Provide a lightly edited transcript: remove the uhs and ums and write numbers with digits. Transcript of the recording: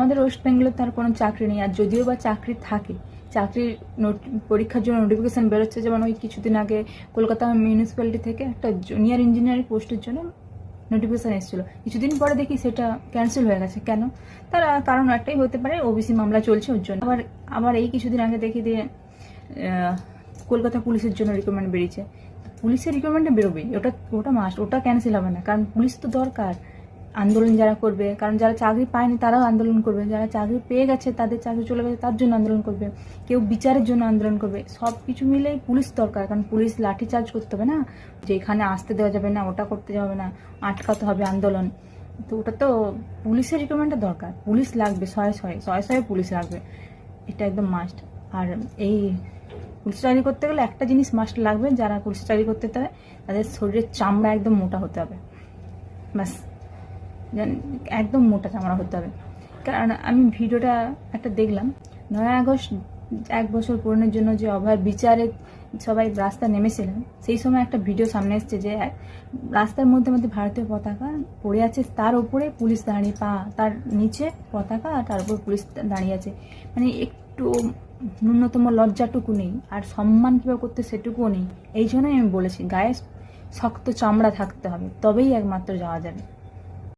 আমাদের ওয়েস্ট বেঙ্গলে তার কোনো চাকরি নেই, আর যদিও বা চাকরি থাকে, চাকরির পরীক্ষার জন্য নোটিফিকেশান বেরোচ্ছে। যেমন ওই কিছুদিন আগে কলকাতা মিউনিসিপ্যালিটি থেকে একটা জুনিয়র ইঞ্জিনিয়ারিং পোস্টের জন্য নোটিফিকেশান এসেছিলো, কিছুদিন পরে দেখি সেটা ক্যান্সেল হয়ে গেছে। কেন? তার কারণ একটাই হতে পারে, ওবিসি মামলা চলছে ওর জন্য। আবার এই কিছুদিন আগে দেখি দিয়ে কলকাতা পুলিশের জন্য রিক্রুটমেন্ট বেরিয়েছে। পুলিশের রিক্রুটমেন্টে বেরোবেই, ওটা মাস্ট, ওটা ক্যান্সেল হবে না, কারণ পুলিশ তো দরকার। আন্দোলন যারা করবে, কারণ যারা চাকরি পায়নি তারাও আন্দোলন করবে, যারা চাকরি পেয়ে গেছে তাদের চাকরি চলে গেছে তার জন্য আন্দোলন করবে, কেউ বিচারের জন্য আন্দোলন করবে। সব কিছু মিলেই পুলিশ দরকার, কারণ পুলিশ লাঠিচার্জ করতে হবে না, যে এখানে আসতে দেওয়া যাবে না, ওটা করতে যাবে না, আটকাতে হবে আন্দোলন। তো ওটা তো পুলিশের রিক্রুটমেন্টটা দরকার, পুলিশ লাগবে, শয়ে পুলিশ লাগবে, এটা একদম মাস্ট। আর এই পুলিশ চাকরি করতে গেলে একটা জিনিস মাস্ট লাগবে, যারা পুলিশ চাকরি করতে হবে তাদের শরীরের চামড়া একদম মোটা হতে হবে, ব্যাস, একদম মোটা চামড়া হতে হবে। কারণ আমি ভিডিওটা একটা দেখলাম, 9 আগস্ট 1 বছর পূরণের জন্য যে অভয় বিচারে সবাই রাস্তা নেমেছিলেন, সেই সময় একটা ভিডিও সামনে এসছে যে রাস্তার মধ্যে মধ্যে ভারতীয় পতাকা পড়ে আছে, তার উপরে পুলিশ দাঁড়িয়ে, তার নিচে পতাকা আর তার উপর পুলিশ দাঁড়িয়ে আছে। মানে একটু ন্যূনতম লজ্জাটুকু নেই, আর সম্মান কীভাবে করতে সেটুকুও নেই। এই জন্যই আমি বলেছি গায়ে শক্ত চামড়া থাকতে হবে, তবেই একমাত্র যাওয়া যাবে।